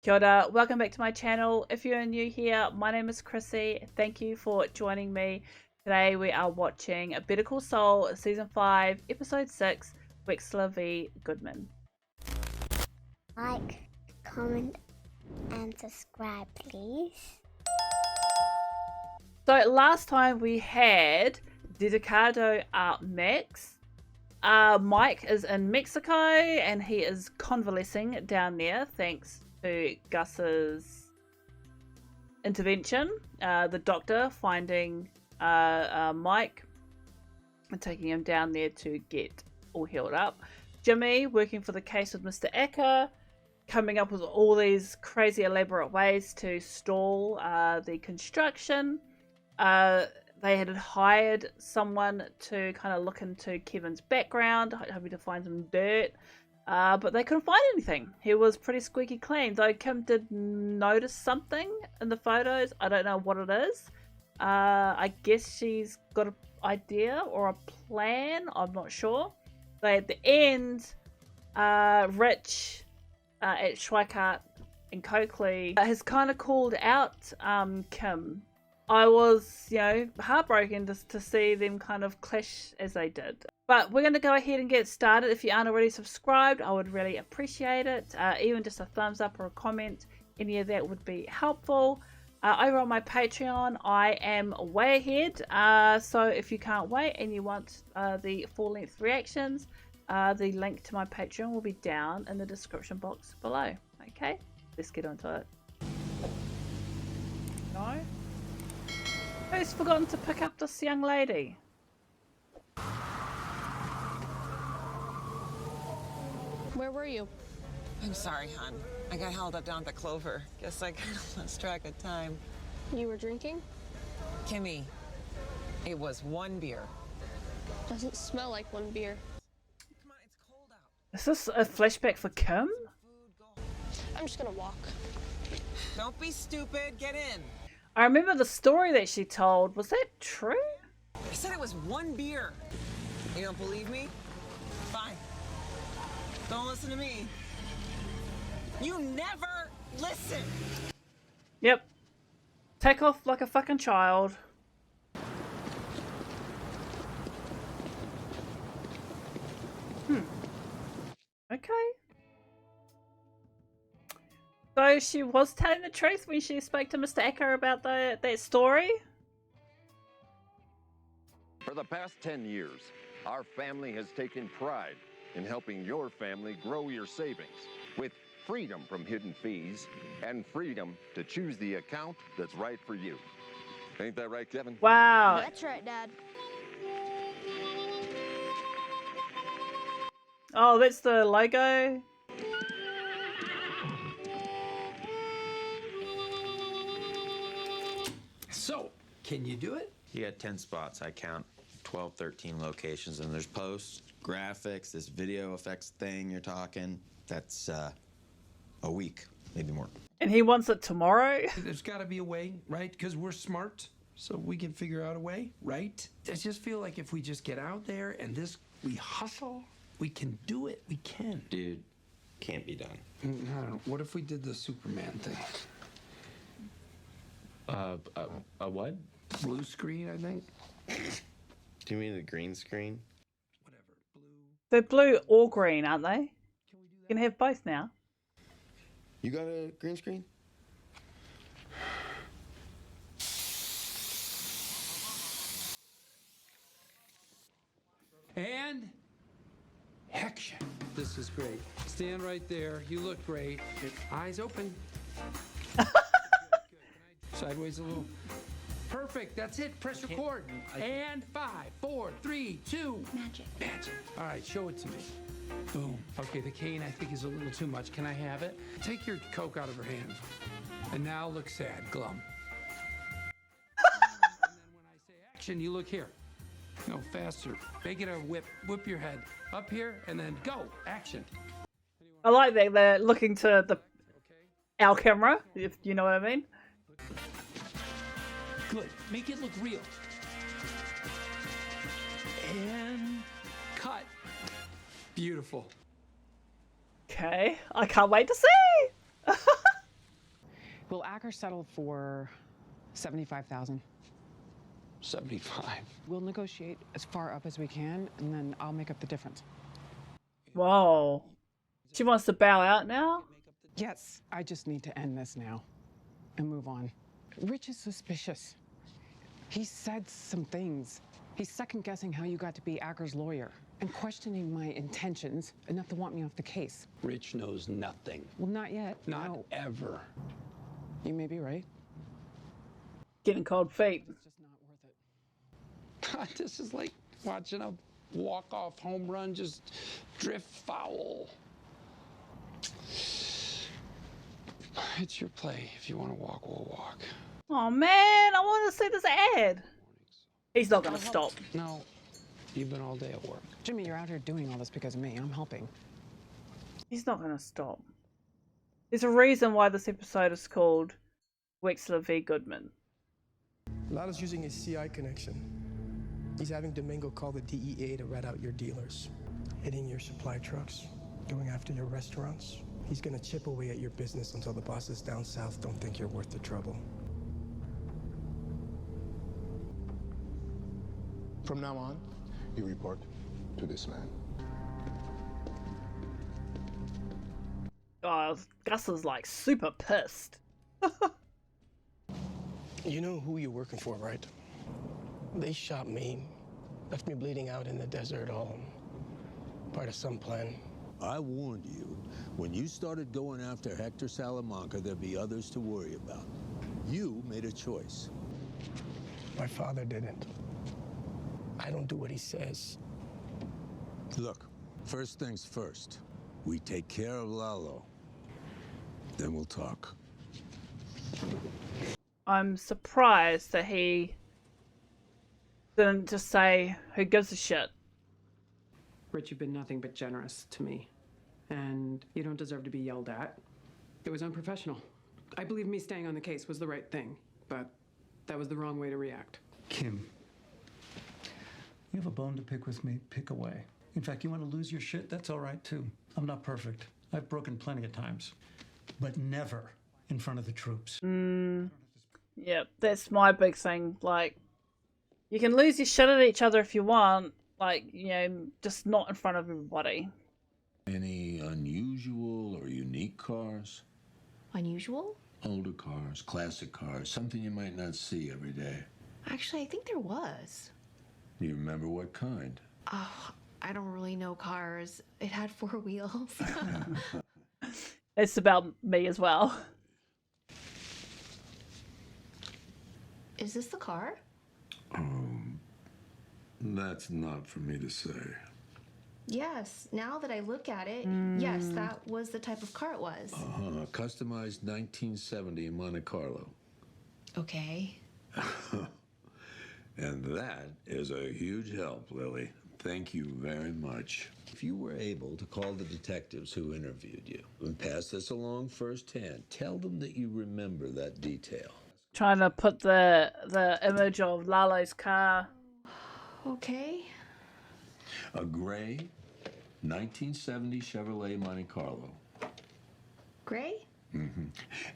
Kia ora, welcome back to my channel. If you're new here, my name is Chrissy. Thank you for joining me. Today we are watching Better Call Saul Season 5, Episode 6, Wexler v. Goodman. Like, comment and subscribe please. So last time we had Dedicado up next. Mike is in Mexico and he is convalescing down there thanks to Gus's intervention. The doctor finding Mike and taking him down there to get all healed up. Jimmy working for the case with Mr. Acker, coming up with all these crazy elaborate ways to stall the construction. They had hired someone to kind of look into Kevin's background, hoping to find some dirt. But they couldn't find anything. He was pretty squeaky clean. Though Kim did notice something in the photos. I don't know what it is. I guess she's got an idea or a plan. I'm not sure. But at the end, Rich at Schweikart and Coakley has kind of called out Kim. I was, heartbroken to see them kind of clash as they did. But we're going to go ahead and get started. If you aren't already subscribed, I would really appreciate it. Even just a thumbs up or a comment, any of that would be helpful. Over on my Patreon, I am way ahead. So if you can't wait and you want the full-length reactions, the link to my Patreon will be down in the description box below. Okay, let's get onto it. No? Who's forgotten to pick up this young lady? Where were you? I'm sorry, hon. I got held up down at the Clover. Guess I kind of lost track of time. You were drinking? Kimmy, it was one beer. Doesn't smell like one beer. Come on, it's cold out. Is this a flashback for Kim? I'm just gonna walk. Don't be stupid. Get in. I remember the story that she told. Was that true? I said it was one beer. You don't believe me? Fine. Don't listen to me. You never listen. Yep. Take off like a fucking child. Okay. So she was telling the truth when she spoke to Mr. Acker about that story? For the past 10 years, our family has taken pride in helping your family grow your savings with freedom from hidden fees and freedom to choose the account that's right for you. Ain't that right, Kevin? Wow. That's right, Dad. Oh, that's the logo. So, can you do it? You got 10 spots. I count 12, 13 locations, and there's posts, graphics, this video effects thing you're talking. That's a week, maybe more. And he wants it tomorrow? There's got to be a way, right? Because we're smart, so we can figure out a way, right? I just feel like if we just get out there and we hustle, we can do it. We can. Dude, can't be done. I don't know. What if we did the Superman thing? A what? Blue screen, I think. Do you mean the green screen? Whatever. Blue. They're blue or green, aren't they? Can we do You that? can have both now. You got a green screen? And action. This is great. Stand right there. You look great. Eyes open. Good. Sideways a little. Perfect. That's it. Press record. And 5, 4, 3, 2. Magic. Magic. All right, show it to me. Boom. Okay, the cane I think is a little too much. Can I have it? Take your Coke out of her hand. And now look sad, glum. And then when I say action, you look here. No, faster. Make it a whip. Whip your head. Up here, and then go. Action. I like that they're looking to Okay. our camera, if you know what I mean. Good. Make it look real. And cut. Beautiful. Okay, I can't wait to see. Will Acker settle for 75,000? 75. We'll negotiate as far up as we can, and then I'll make up the difference. Whoa. She wants to bow out now? Yes, I just need to end this now and move on. Rich is suspicious. He said some things. He's second-guessing how you got to be Acker's lawyer and questioning my intentions enough to want me off the case. Rich knows nothing. Well, not yet. Not No. ever. You may be right. Getting cold feet. It's just not worth it. God, this is like watching a walk-off home run just drift foul. It's your play. If you want to walk, we'll walk. Oh man, I want to see this ad. He's not going to stop. No, you've been all day at work. Jimmy, you're out here doing all this because of me. I'm helping. He's not going to stop. There's a reason why this episode is called Wexler v. Goodman. Lalo's using his CI connection. He's having Domingo call the DEA to rat out your dealers, hitting your supply trucks, going after your restaurants. He's gonna chip away at your business until the bosses down south don't think you're worth the trouble. From now on, you report to this man. Oh, Gus is like super pissed. You know who you're working for, right? They shot me, left me bleeding out in the desert, all part of some plan. I warned you, when you started going after Hector Salamanca, there'd be others to worry about. You made a choice. My father didn't. I don't do what he says. Look, first things first. We take care of Lalo. Then we'll talk. I'm surprised that he didn't just say, who gives a shit? Rich, you've been nothing but generous to me, and you don't deserve to be yelled at. It was unprofessional. I believe me staying on the case was the right thing, but that was the wrong way to react. Kim, you have a bone to pick with me, pick away. In fact, you want to lose your shit? That's all right, too. I'm not perfect. I've broken plenty of times, but never in front of the troops. Yep, that's my big thing. Like, you can lose your shit at each other if you want, like, you know, just not in front of everybody. Any unusual or unique cars? Unusual? Older cars, classic cars, something you might not see every day. Actually, I think there was. Do you remember what kind? Oh, I don't really know cars. It had 4 wheels. It's about me as well. Is this the car? That's not for me to say. Yes, now that I look at it, yes, that was the type of car it was. Customized 1970 Monte Carlo. Okay. And that is a huge help, Lily. Thank you very much. If you were able to call the detectives who interviewed you and pass this along firsthand, tell them that you remember that detail. Trying to put the image of Lalo's car. Okay. A gray 1970 Chevrolet Monte Carlo. Gray? Mm-hmm.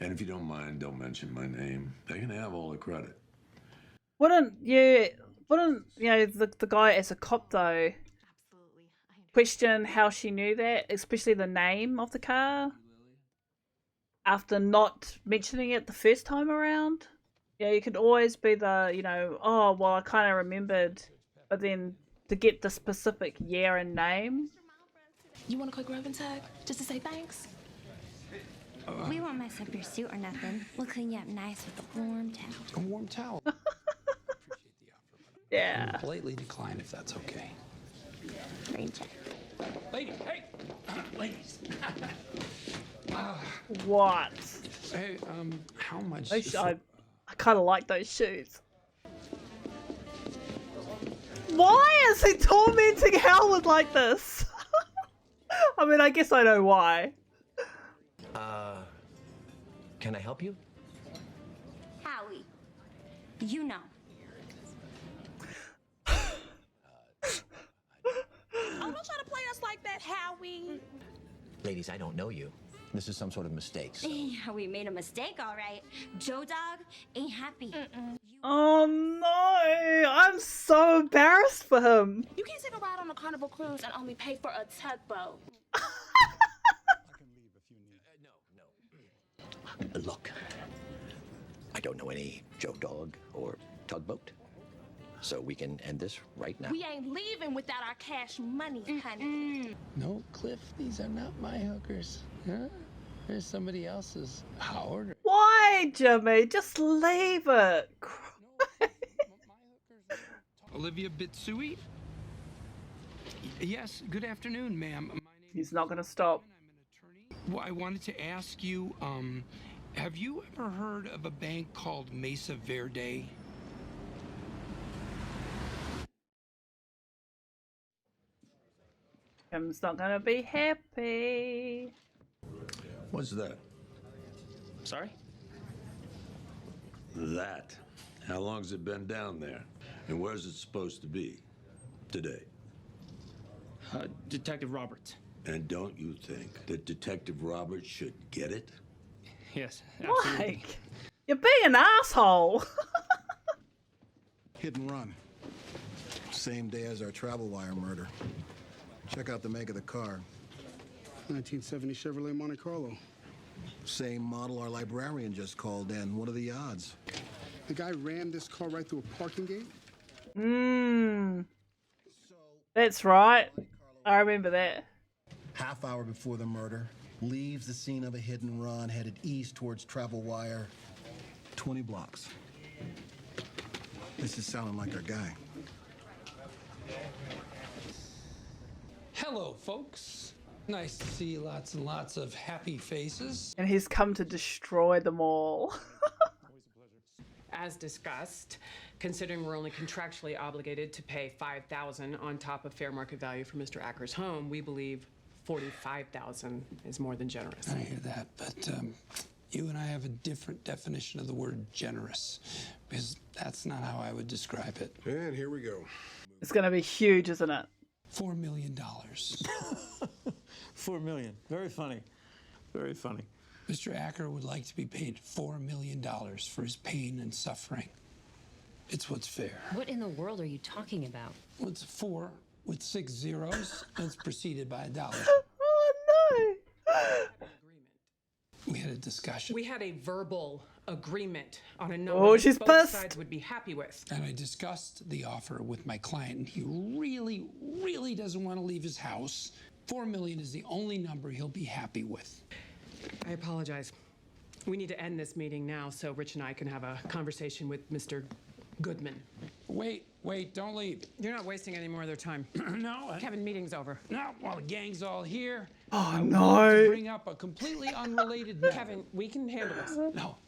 And if you don't mind, don't mention my name. They can have all the credit. Wouldn't you know, the guy as a cop though question how she knew that, especially the name of the car, after not mentioning it the first time around? Yeah, you could always be the, you know, oh, well, I kind of remembered, but then to get the specific year and name. You want a quick rub and tug just to say thanks? We won't mess up your suit or nothing. We'll clean you up nice with a warm towel. A warm towel. Yeah. I would politely decline if that's okay. Rain check. Lady, hey! Ladies. What? Hey, how much? I kind of like those shoes. Why is he tormenting Howard like this? I mean, I guess I know why. Can I help you? Howie, you know. Oh, don't try to play us like that, Howie. Ladies, I don't know you. This is some sort of mistake. So. Yeah, we made a mistake, all right. Joe Dog ain't happy. Oh no! I'm so embarrassed for him. You can't take a ride on a Carnival cruise and only pay for a tugboat. Look, I don't know any Joe Dog or tugboat, so we can end this right now. We ain't leaving without our cash money, honey. No, Cliff, these are not my hookers. Huh? There's somebody else's. Howard. Why, Jimmy? Just leave it. Olivia Bitsui? Yes, good afternoon, ma'am. He's not going to stop. Well, I wanted to ask you, have you ever heard of a bank called Mesa Verde? Kim's not going to be happy. What's that? Sorry? That. How long's it been down there? And where's it supposed to be? Today. Detective Roberts. And don't you think that Detective Roberts should get it? Yes, absolutely. Mike, you're being an asshole. Hit and run. Same day as our travel wire murder. Check out the make of the car. 1970 Chevrolet Monte Carlo. Same model our librarian just called in. What are the odds? The guy rammed this car right through a parking gate? That's right. I remember that. Half hour before the murder, leaves the scene of a hit and run, headed east towards Travel Wire. 20 blocks. This is sounding like our guy. Hello, folks. Nice to see lots and lots of happy faces. And he's come to destroy them all. As discussed, considering we're only contractually obligated to pay $5,000 on top of fair market value for Mr. Acker's home, we believe $45,000 is more than generous. I hear that, but you and I have a different definition of the word generous, because that's not how I would describe it. And here we go. It's going to be huge, isn't it? $4 million. $4 million. Very funny. Very funny. Mr. Acker would like to be paid $4 million for his pain and suffering. It's what's fair. What in the world are you talking about? Well, it's 4 with 6 zeros, and it's preceded by a dollar. Oh, no. We had a discussion. We had a verbal agreement on a number Oh, that she's both pissed. sides would be happy with. And I discussed the offer with my client, and he really, really doesn't want to leave his house. $4 million is the only number he'll be happy with. I apologize. We need to end this meeting now so Rich and I can have a conversation with Mr. Goodman. Wait, don't leave. You're not wasting any more of their time. No. Kevin, meeting's over. No, while the gang's all here. Oh, I would no. like to bring up a completely unrelated matter. Kevin, we can handle this. No.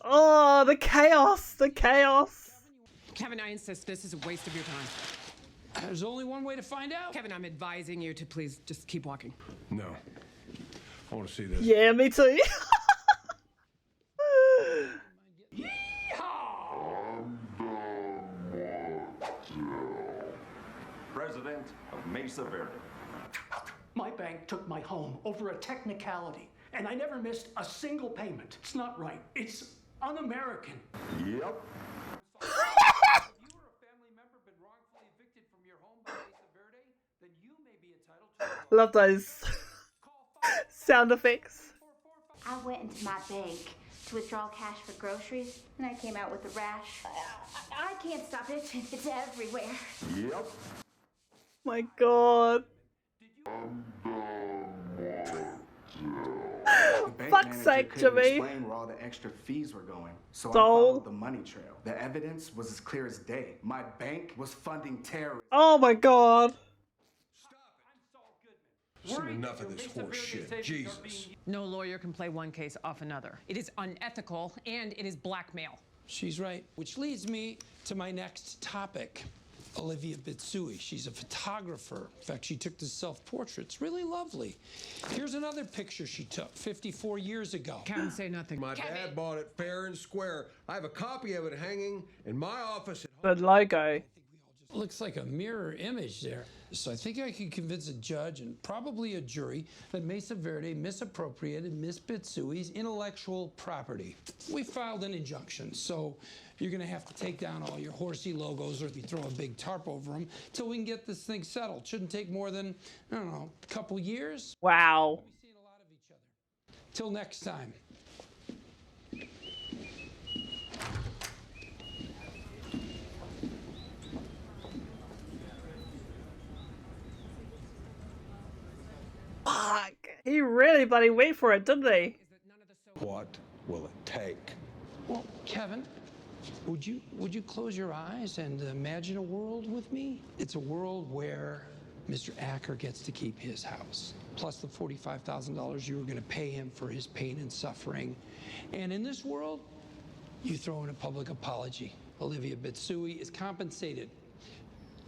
Oh, the chaos. The chaos. Kevin, I insist this is a waste of your time. There's only one way to find out. Kevin, I'm advising you to please just keep walking. No. I want to see this. Yeah, me too. President of Mesa Verde. My bank took my home over a technicality, and I never missed a single payment. It's not right. It's un-American. Yep. Love those sound effects. I went into my bank to withdraw cash for groceries, and I came out with a rash. I can't stop it. It's everywhere. Yep. My God. Fuck's sake, Jimmy. Explain where all the extra fees were going, so I Saul. followed the money trail. The evidence was as clear as day. My bank was funding terrorists. Oh my God. Seen enough of this horse shit. Jesus. No lawyer can play one case off another. It is unethical and it is blackmail. She's right. Which leads me to my next topic. Olivia Bitsui. She's a photographer. In fact, she took this self-portrait. It's really lovely. Here's another picture she took 54 years ago. Kevin, say nothing. My dad bought it fair and square. I have a copy of it hanging in my office. The logo. Looks like a mirror image there. So I think I could convince a judge and probably a jury that Mesa Verde misappropriated Miss Bitsui's intellectual property. We filed an injunction, so you're gonna have to take down all your horsey logos, or if you throw a big tarp over them, till we can get this thing settled. Shouldn't take more than, I don't know, a couple years. Wow. Till next time. Fuck. He really bloody went for it, didn't he? What will it take? Well, Kevin, would you close your eyes and imagine a world with me? It's a world where Mr. Acker gets to keep his house, plus the $45,000 you were going to pay him for his pain and suffering. And in this world, you throw in a public apology. Olivia Bitsui is compensated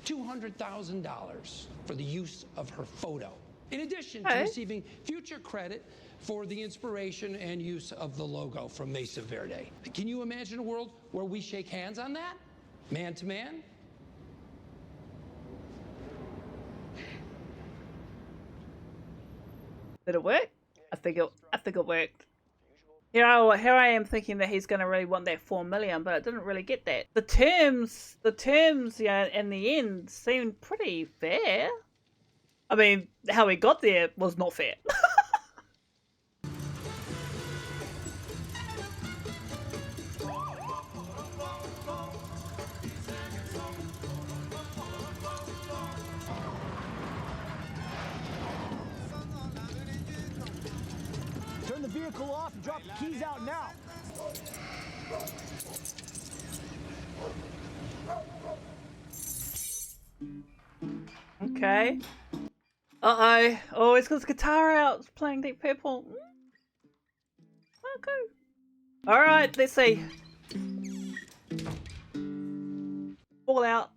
$200,000 for the use of her photo, in addition to receiving future credit for the inspiration and use of the logo from Mesa Verde. Can you imagine a world where we shake hands on that? Man to man? Did it work? I think it worked. Here I am thinking that he's going to really want that 4 million, but it didn't really get that. The terms, yeah, in the end seemed pretty fair. I mean, how he got there was not fair. Turn the vehicle off and drop the keys out now. Okay. Uh-oh. Oh, it's got his guitar out. It's playing Deep Purple. Okay. Alright, let's see. Fall out.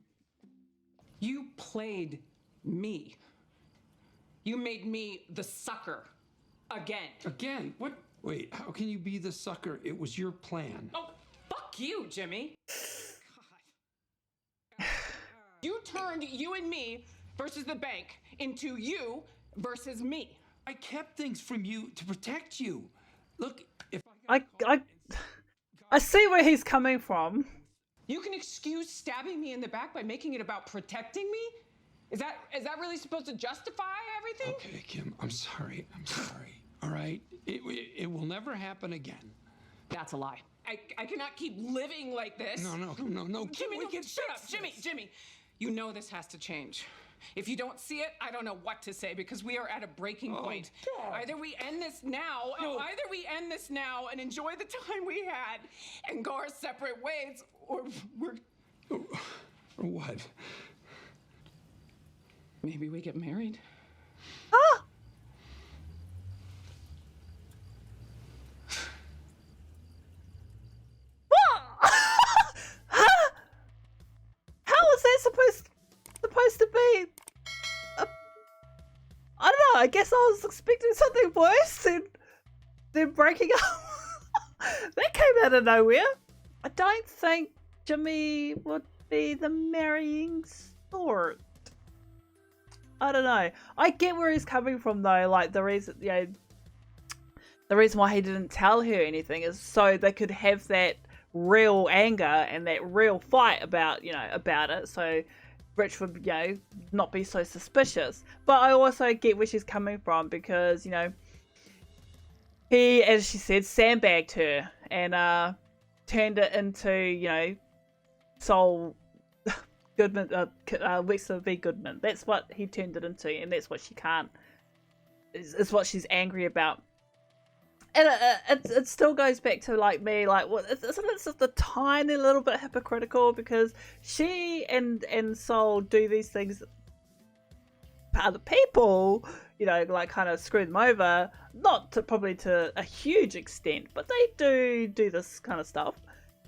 You played me. You made me the sucker. Again. Again? What? Wait, how can you be the sucker? It was your plan. Oh, fuck you, Jimmy. You turned you and me versus the bank into you versus me. I kept things from you to protect you. Look, if I see where he's coming from. You can excuse stabbing me in the back by making it about protecting me? Is that really supposed to justify everything? Okay, Kim, I'm sorry. All right? It will never happen again. That's a lie. I cannot keep living like this. No. Jimmy, shut up. Jimmy. You know this has to change. If you don't see it, I don't know what to say, because we are at a breaking point. God. Either we end this now, and enjoy the time we had and go our separate ways, or we're... Or what? Maybe we get married. Ah! How is that supposed to be? I don't know. I guess I was expecting something worse than breaking up. That came out of nowhere. I don't think Jimmy would be the marrying sort. I don't know. I get where he's coming from though. Like the reason why he didn't tell her anything is so they could have that real anger and that real fight about it. So Rich would, not be so suspicious. But I also get where she's coming from because, he, as she said, sandbagged her and turned it into, Saul Goodman, Wexler v. Goodman. That's what he turned it into, and that's what she can't. Is what she's angry about. And it still goes back to me, isn't it just a tiny little bit hypocritical because she and Saul do these things to other people, kind of screw them over, probably to a huge extent, but they do this kind of stuff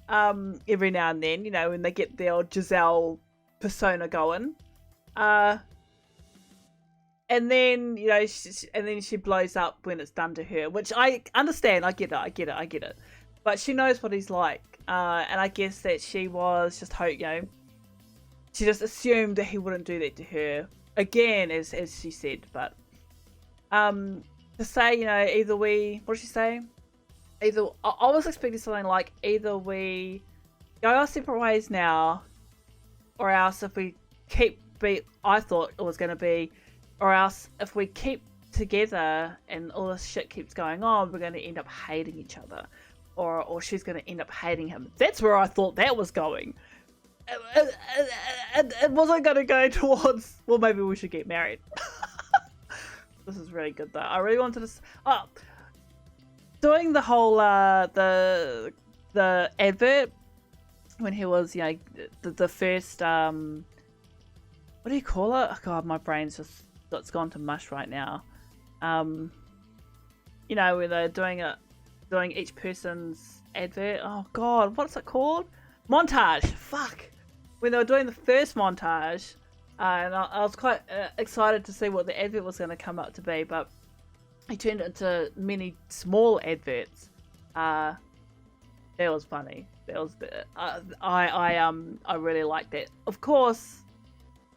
every now and then, when they get their Giselle persona going. And then, she blows up when it's done to her, which I understand. I get it. But she knows what he's like. And I guess that she was just she just assumed that he wouldn't do that to her again, as she said. But to say, you know, either we, what did she say? Either I was expecting something like either we go our separate ways now, or else if we keep I thought it was going to be, or else if we keep together and all this shit keeps going on, we're going to end up hating each other, or she's going to end up hating him. That's where I thought that was going. It wasn't going to go towards, well, maybe we should get married. This is really good though. I really wanted to doing the whole the advert when he was, you know, the first what do you call it? Oh god, my brain's just, it's gone to mush right now. You know, where they're doing each person's advert. Oh god, what's it called? Montage. Fuck. When they were doing the first montage, and I was quite excited to see what the advert was going to come up to be, but he turned it into many small adverts. That was funny. That was I really liked that. Of course,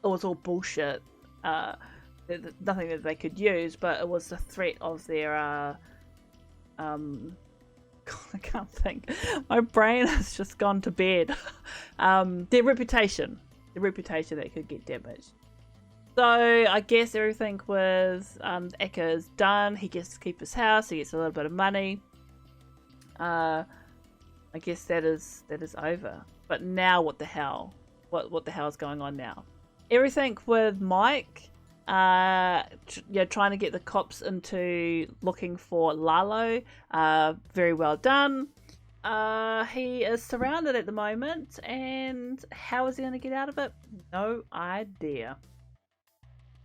it was all bullshit. Nothing that they could use, but it was the threat of their God, I can't think. My brain has just gone to bed. Their reputation. The reputation that could get damaged. So I guess everything with Eka is done. He gets to keep his house. He gets a little bit of money. I guess that is over. But now what the hell? What the hell is going on now? Everything with Mike, trying to get the cops into looking for Lalo. Very well done. He is surrounded at the moment, and how is he going to get out of it? No idea.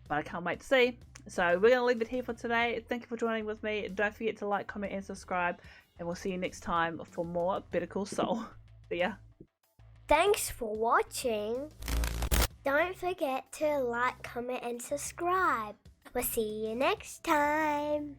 But I can't wait to see. So we're going to leave it here for today. Thank you for joining with me. Don't forget to like, comment, and subscribe. And we'll see you next time for more Better Call Saul. See ya. Thanks for watching. Don't forget to like, comment, and subscribe. We'll see you next time.